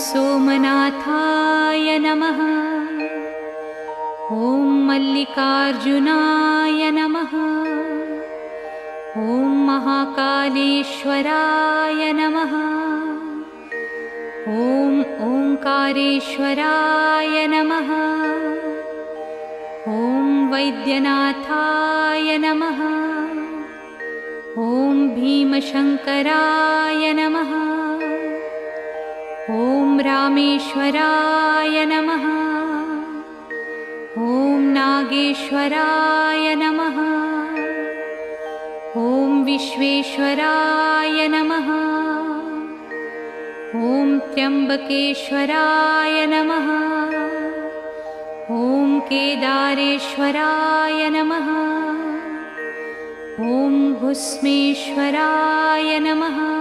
सोमनाथाय नमः। ॐ मल्लिकार्जुनाय नमः। ॐ महाकालेश्वराय नमः। ॐ ओंकारेश्वराय नमः। ॐ वैद्यनाथाय नमः। ॐ भीमशंकराय नमः। ॐ रामेश्वराय नमः। ॐ नागेश्वराय नमः। ॐ विश्वेश्वराय नमः। ॐ त्र्यंबकेश्वराय नमः। ॐ केदारेश्वराय नमः। ॐ भुस्मेश्वराय नमः।